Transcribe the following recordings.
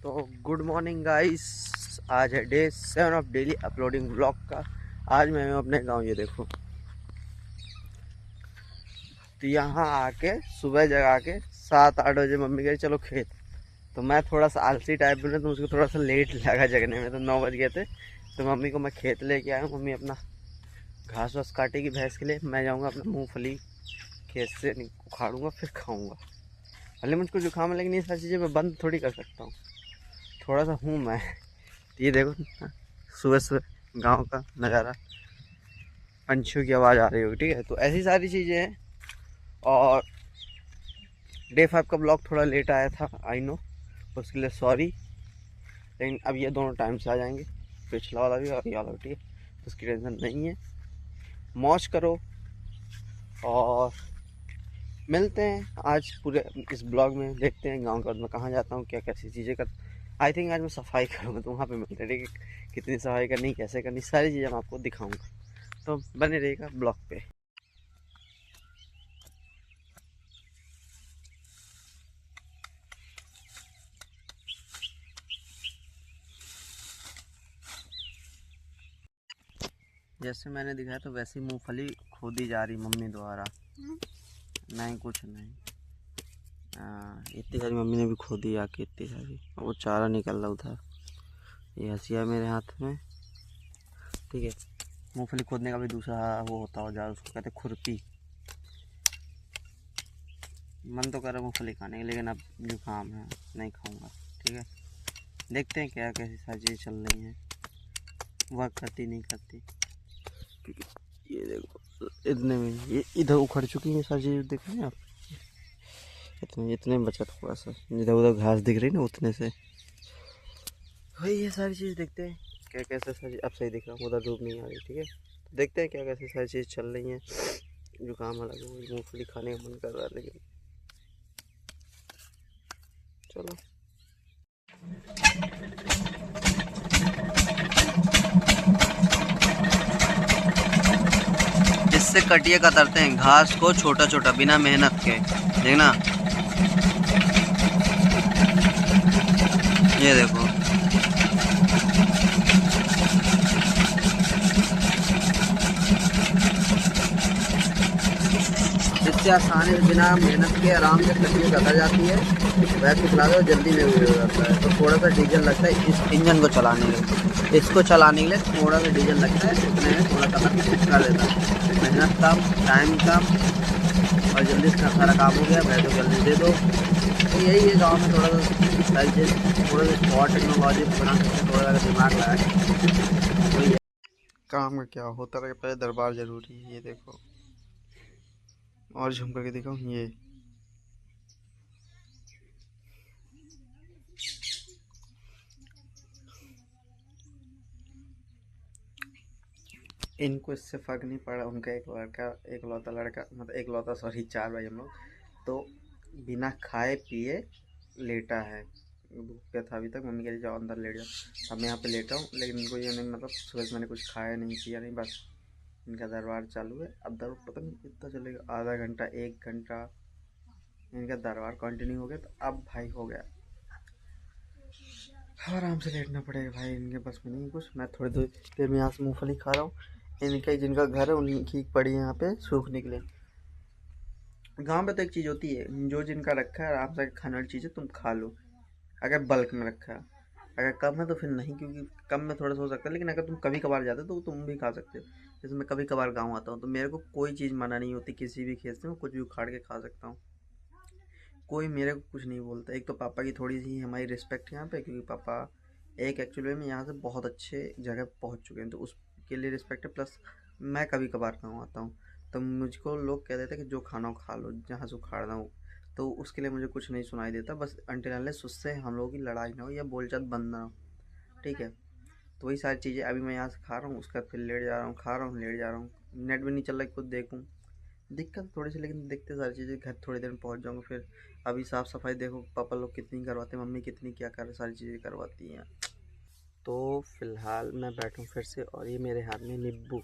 तो good morning guys. आज है day 7 of daily uploading blog का। आज मैं हूँ अपने गांव। ये देखो, तो यहाँ आके सुबह जगा के 7-8 बजे मम्मी कही चलो खेत। तो मैं थोड़ा सा आलसी टाइप में, तो मुझको थोड़ा सा लेट लगा जगने में, तो 9 बज गए थे। तो मम्मी को मैं खेत लेके आया हूँ। मम्मी अपना घास वास काटेगी भैंस के लिए, मैं जाऊँगा अपना मूँगफली खेत से उखाड़ूँगा फिर खाऊँगा। भले मुझको जुकाम है, लेकिन ये सारी चीज़ें मैं बंद थोड़ी कर सकता हूँ। थोड़ा सा हूँ मैं। ये देखो, सुबह सुबह गांव का नज़ारा, पंछियों की आवाज़ आ रही होगी, ठीक है। तो ऐसी सारी चीज़ें हैं। और डे 5 का ब्लॉग थोड़ा लेट आया था, आई नो, उसके लिए सॉरी। लेकिन अब ये दोनों टाइम से आ जाएंगे, पिछला वाला भी और ये वाला भी, ठीक है। तो उसकी टेंशन नहीं है, मौज करो। और मिलते हैं आज पूरे इस ब्लॉग में। देखते हैं गांव के बाद मैं कहाँ जाता हूँ, क्या कैसी चीज़ें कर। आई थिंक आज मैं सफाई करूँगा, तो वहाँ पे मिलते हैं, ठीक है। कितनी सफाई करनी, कैसे करनी, सारी चीज़ें मैं आपको दिखाऊंगा। तो बने रहेगा ब्लॉग पे। जैसे मैंने दिखाया तो वैसे ही मूंगफली खोदी जा रही मम्मी द्वारा। नहीं कुछ नहीं, इतनी सारी मम्मी ने भी खोदी आके, इतनी सारी। और वो चारा निकल रहा था। ये हंसिया मेरे हाथ में, ठीक है। मूंगफली खोदने का भी दूसरा वो होता हो जा, उसको कहते खुरपी। मन तो कर रहा है मूंगफली खाने का, लेकिन अब जुकाम है, नहीं खाऊंगा, ठीक है। देखते हैं क्या कैसी सारी चीज़ें चल रही हैं, वर्क करती नहीं करती। ये देखो, इतने में ये इधर उखड़ चुकी है सारी चीज़, देख रहे हैं आप। इतने इतने बचा थोड़ा सा, जिधर उधर घास दिख रही ना, उतने से भाई ये सारी चीज़। देखते हैं क्या कैसे सारी, अब सही दिख रहा है, उधर धूप नहीं आ रही, ठीक है। तो देखते हैं क्या कैसे सारी चीज़ चल रही हैं। जुकाम अलग हो, मूँगफली खाने का मन कर रहा है, लेकिन चलो। इससे कटिया कतरते हैं घास को छोटा छोटा, बिना मेहनत के, देखना। ये देखो, इससे आसानी से बिना मेहनत के आराम से कटिया कतर जाती है। वैसे चला दो जल्दी में भी हो जाता है। तो थोड़ा सा डीजल लगता है इस इंजन को चलाने के लिए, इसको चलाने के लिए थोड़ा सा डीजल लगता है, उतने में थोड़ा कतर कर देता है। मेहनत कम, टाइम कम, और जल्दी से सारा काम हो गया। भैंस को जल्दी दे दो। तो यही है गाँव में थोड़ा सा सारी चीज़, थोड़ा सा और टेक्नोलॉजी बना सकते, थोड़ा सा दिमाग लगा के। वही है काम का, क्या होता रहे पहले दरबार जरूरी है। ये देखो, और झूम करके दिखाऊं ये। इनको इससे फ़र्क नहीं पड़ा, उनका एक लड़का, एक लौता लड़का, मतलब एक लौता, सॉरी 4 भाई हम लोग। तो बिना खाए पिए लेटा है। भूख क्या था अभी तक, मम्मी कह रही जाओ अंदर लेट जाओ। अब मैं यहाँ पे लेटा हूँ, लेकिन इनको ये नहीं, मतलब सुबह से मैंने कुछ खाया नहीं पिया नहीं, बस इनका दरबार चालू है। अब दरबार पता नहीं कितना चलेगा, आधा घंटा 1 घंटा इनका दरबार कंटिन्यू हो गया। तो अब भाई हो गया, आराम से लेटना पड़ेगा भाई, इनके बस में नहीं कुछ। मैं थोड़ी देर में यहाँ से मूँगफली खा रहा हूँ। इनका जिनका घर है उनकी पड़ी है यहाँ पे सूखने के लिए। गांव में तो एक चीज़ होती है, जो जिनका रखा है आराम से खाने वाली चीज़ें तुम खा लो, अगर बल्क में रखा है। अगर कम है तो फिर नहीं, क्योंकि कम में थोड़ा सा हो सकता है, लेकिन अगर तुम कभी कभार जाते हो तो तुम भी खा सकते हो। जैसे मैं कभी कभार गाँव आता हूँ, तो मेरे को कोई चीज़ मना नहीं होती, किसी भी खेत से मैं कुछ भी उखाड़ के खा सकता हूँ, कोई मेरे को कुछ नहीं बोलता। एक तो पापा की थोड़ी सी हमारी रिस्पेक्ट यहाँ पे, क्योंकि पापा एक एक्चुअली में यहाँ से बहुत अच्छे जगह पहुँच चुके हैं, तो उसके लिए रिस्पेक्ट है। प्लस मैं कभी कभार गाँव आता हूँ, तो मुझको लोग कह देते हैं कि जो खाना हो खा लो, जहाँ से उखाड़ना हो। तो उसके लिए मुझे कुछ नहीं सुनाई देता, बस अनटिल अनलेस उससे हम लोगों की लड़ाई ना हो या बोलचाल बंद ना हो, ठीक है। तो वही सारी चीज़ें, अभी मैं यहाँ से खा रहा हूँ, उसका फिर लेट जा रहा हूँ, खा रहा हूँ लेट जा रहा हूँ। नेट भी नहीं चल रहा है, खुद देखूँ, दिक्कत थोड़ी सी, लेकिन देखते सारी चीज़ें। घर थोड़ी देर में पहुँच जाऊँगा फिर। अभी साफ़ सफाई देखो पापा लोग कितनी करवाते हैं, मम्मी कितनी क्या कर सारी चीज़ें करवाती हैं। तो फिलहाल मैं बैठूँ फिर से, और ये मेरे हाथ में नींबू,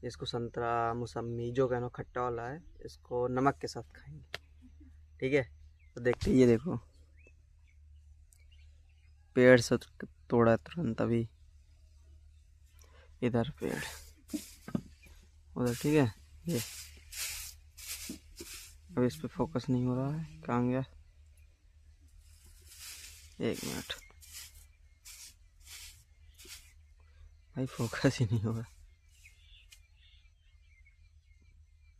इसको संतरा मौसम्मी जो कहना खट्टा वाला है, इसको नमक के साथ खाएंगे, ठीक है। तो देखते, ये देखो पेड़ से तोड़ा तुरंत अभी। इधर पेड़, उधर, ठीक है। ये अब इस पे फोकस नहीं हो रहा है, कहाँ गया? 1 मिनट भाई, फोकस ही नहीं हो रहा।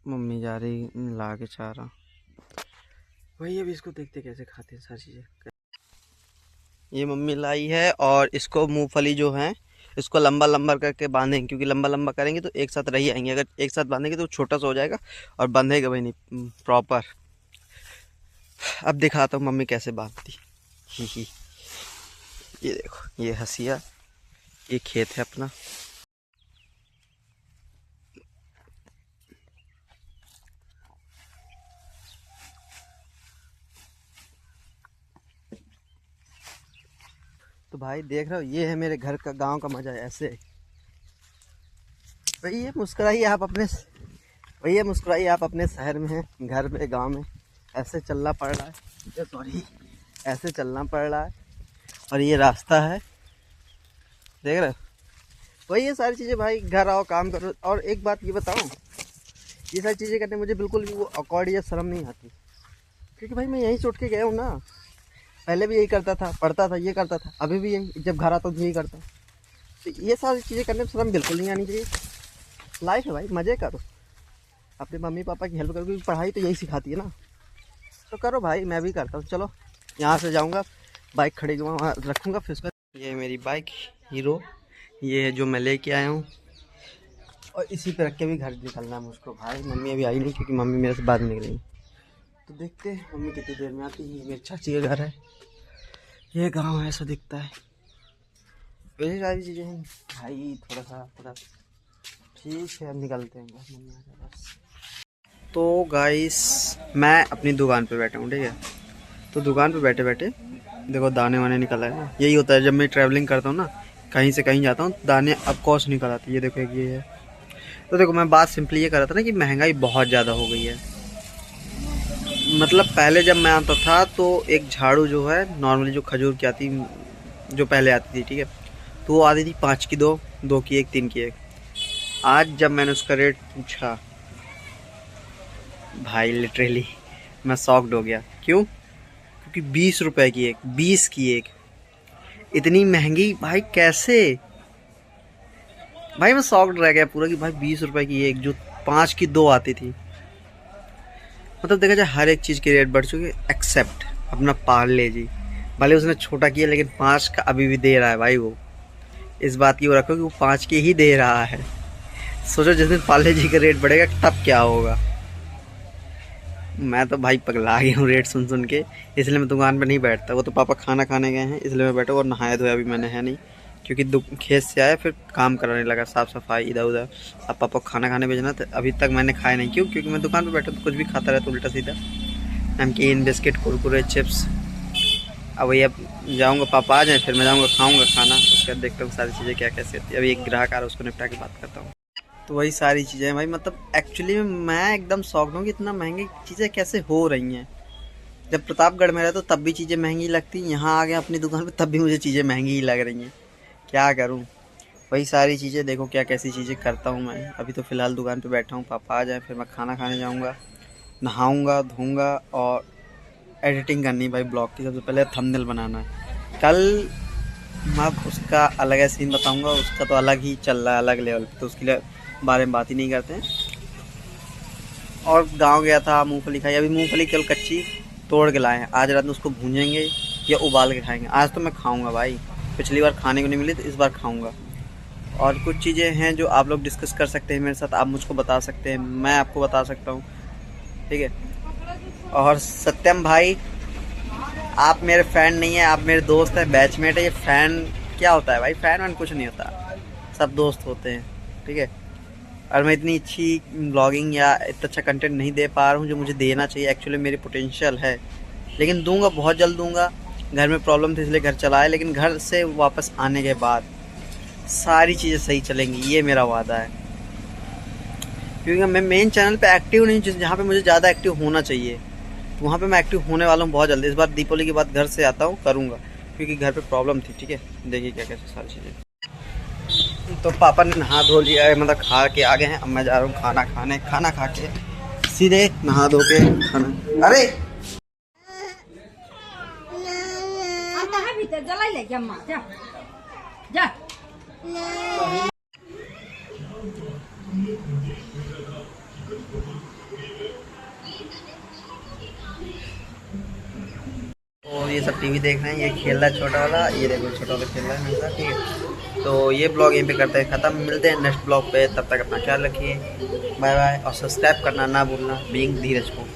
मम्मी जा रही ला के चारा। वही अभी इसको देखते कैसे खाते हैं सारी चीज़ें। ये मम्मी लाई है और इसको मूंगफली जो है इसको लंबा लंबा करके बांधेंगे, क्योंकि लंबा लंबा करेंगे तो एक साथ रही आएंगे। अगर एक साथ बांधेंगे तो छोटा सा हो जाएगा और बंधेगा भाई नहीं प्रॉपर। अब दिखाता हूँ मम्मी कैसे बांधती। ही ये देखो, ये हसिया, ये खेत है अपना। तो भाई देख रहे हो, ये है मेरे घर का गांव का मजा। ऐसे वही है, मुस्कुराइए आप अपने, वही है मुस्कुराइए आप अपने शहर में हैं, घर में, गांव में। ऐसे चलना पड़ रहा है, सॉरी, ऐसे चलना पड़ रहा है। और ये रास्ता है, देख रहे हो। वही है सारी चीज़ें भाई, घर आओ काम करो। और एक बात ये बताऊं, ये सारी चीज़ें करने मुझे बिल्कुल भी वो अकॉर्ड या शर्म नहीं आती, क्योंकि भाई मैं यहीं से उठ के गया हूँ ना। पहले भी यही करता था, पढ़ता था, ये करता था, अभी भी यही, जब घर आता हूँ यही करता हूँ। तो ये सारी चीज़ें करने में शर्म बिल्कुल नहीं आनी चाहिए। लाइफ है भाई, मज़े करो, अपने मम्मी पापा की हेल्प करो, क्योंकि पढ़ाई तो यही सिखाती है ना। तो करो भाई, मैं भी करता हूँ। चलो यहाँ से जाऊँगा, बाइक खड़ी वहाँ रखूँगा, फिर उसका। ये है मेरी बाइक हीरो, ये है जो मैं लेके आया हूँ, और इसी पे रख के भी घर निकलना है मुझको भाई। मम्मी अभी आई नहीं, क्योंकि मम्मी मेरे से बाद में निकलेंगी। तो देखते हैं मम्मी कितनी देर में आती है। मेरी चाची का घर है, ये गांव ऐसा दिखता है। वही सारी चीज़ें हैं भाई, थोड़ा सा ठीक है। अब निकलते हैं, मम्मी आ जाए बस। तो गाइस मैं अपनी दुकान पे बैठा हूँ, ठीक है। तो दुकान पे बैठे बैठे देखो दाने वाने निकल आए ना। यही होता है जब मैं ट्रैवलिंग करता हूँ ना, कहीं से कहीं जाता हूँ, दाने अब कौस निकल आती है। ये देखो, ये है। तो देखो मैं बात सिंपली ये कर रहा था ना कि महंगाई बहुत ज़्यादा हो गई है। मतलब पहले जब मैं आता था तो एक झाड़ू जो है नॉर्मली जो खजूर की आती, जो पहले आती थी, ठीक है, तो वो आती थी 5 की 2, 2 की 1, 3 की 1। आज जब मैंने उसका रेट पूछा भाई, लिटरली मैं शॉक्ड हो गया। क्यों? क्योंकि 20 रुपए की एक, 20 की एक, इतनी महंगी भाई कैसे? भाई मैं शॉक्ड रह गया पूरा कि भाई 20 रुपए की एक, जो 5 की 2 आती थी। मतलब देखा जाए हर एक चीज़ के रेट बढ़ चुके, एक्सेप्ट अपना पार्ले जी। भले उसने छोटा किया, लेकिन 5 का अभी भी दे रहा है भाई। वो इस बात की वो रखो कि वो 5 के ही दे रहा है। सोचो जिस दिन पार्ले जी का रेट बढ़ेगा तब क्या होगा। मैं तो भाई पगला गया हूँ रेट सुन सुन के, इसलिए मैं दुकान पे नहीं बैठता। वो तो पापा खाना खाने गए हैं, इसलिए मैं बैठा। और नहाया धोया अभी मैंने है नहीं, क्योंकि खेत से आया फिर काम कराने लगा, साफ़ सफाई इधर उधर। अब पापा को खाना खाने भेजना था, अभी तक मैंने खाया नहीं। क्यों? क्योंकि मैं दुकान पे बैठा तो कुछ भी खाता रहता उल्टा सीधा, नमकीन, बिस्किट, कुरकुरे, चिप्स। अब वही अब जाऊँगा, पापा आ जाए फिर मैं जाऊँगा, खाऊँगा खाना, उसके बाद देखता हूँ सारी चीज़ें क्या कैसे होती है। अभी एक ग्राहक आ रहा है, उसको निपटा के बात करता हूँ। तो वही सारी चीज़ें हैं भाई। मतलब एक्चुअली मैं एकदम शॉक्ड हूँ कि इतना महंगी चीज़ें कैसे हो रही हैं। जब प्रतापगढ़ में रहता तब भी चीज़ें महंगी लगती, यहाँ आ गए अपनी दुकान पे तब भी मुझे चीज़ें महंगी ही लग रही हैं। क्या करूँ? वही सारी चीज़ें, देखो क्या कैसी चीज़ें करता हूँ मैं। अभी तो फ़िलहाल दुकान पे बैठा हूँ, पापा आ जाए फिर मैं खाना खाने जाऊँगा, नहाऊँगा धोऊँगा, और एडिटिंग करनी भाई ब्लॉग की। सबसे पहले थंबनेल बनाना है। कल मैं उसका अलग है सीन बताऊँगा, उसका तो अलग ही चल रहा है, अलग लेवल पे, तो उसके लिए बारे में बात ही नहीं करते हैं। और गांव गया था, मूंगफली खाई। अभी मूंगफली केवल कच्ची तोड़ के लाए हैं, आज रात में उसको भूनेंगे या उबाल के खाएंगे। आज तो मैं खाऊंगा भाई, पिछली बार खाने को नहीं मिली तो इस बार खाऊंगा। और कुछ चीज़ें हैं जो आप लोग डिस्कस कर सकते हैं मेरे साथ, आप मुझको बता सकते हैं, मैं आपको बता सकता हूँ, ठीक है। और सत्यम भाई, आप मेरे फैन नहीं है, आप मेरे दोस्त हैं, बैचमेट है। ये फ़ैन क्या होता है भाई? फ़ैन वैन कुछ नहीं होता, सब दोस्त होते हैं, ठीक है। और मैं इतनी अच्छी ब्लॉगिंग या इतना अच्छा कंटेंट नहीं दे पा रहा हूँ जो मुझे देना चाहिए। एक्चुअली मेरी पोटेंशियल है, लेकिन दूंगा, बहुत जल्द दूंगा। घर में प्रॉब्लम थी इसलिए घर चला है, लेकिन घर से वापस आने के बाद सारी चीज़ें सही चलेंगी, ये मेरा वादा है। क्योंकि मैं मेन चैनल पे एक्टिव नहीं, जहाँ पे मुझे ज़्यादा एक्टिव होना चाहिए, तो वहाँ पे मैं एक्टिव होने वाला हूँ बहुत जल्दी। इस बार दीपावली के बाद घर से आता हूँ, करूँगा। क्योंकि घर पे प्रॉब्लम थी। ठीक है, देखिए क्या कैसे सारी चीज़ें। तो पापा ने नहा धो लिया है, मतलब खा के आ गए हैं। अब मैं जा रहा हूँ खाना खाने। खाना खा के सीधे नहा धो के खाना। अरे जलाई ले जम्मा जा जा। और ये सब टीवी देख रहे हैं, ये खेल रहा है छोटा वाला, ये देखो छोटा वाला खेल रहा है मेरे साथ। ठीक है, तो ये ब्लॉग यहीं पे करते हैं ख़त्म। मिलते हैं नेक्स्ट ब्लॉग पे, तब तक अपना ख्याल रखिए। बाय बाय, और सब्सक्राइब करना ना भूलना बीइंग धीरज को।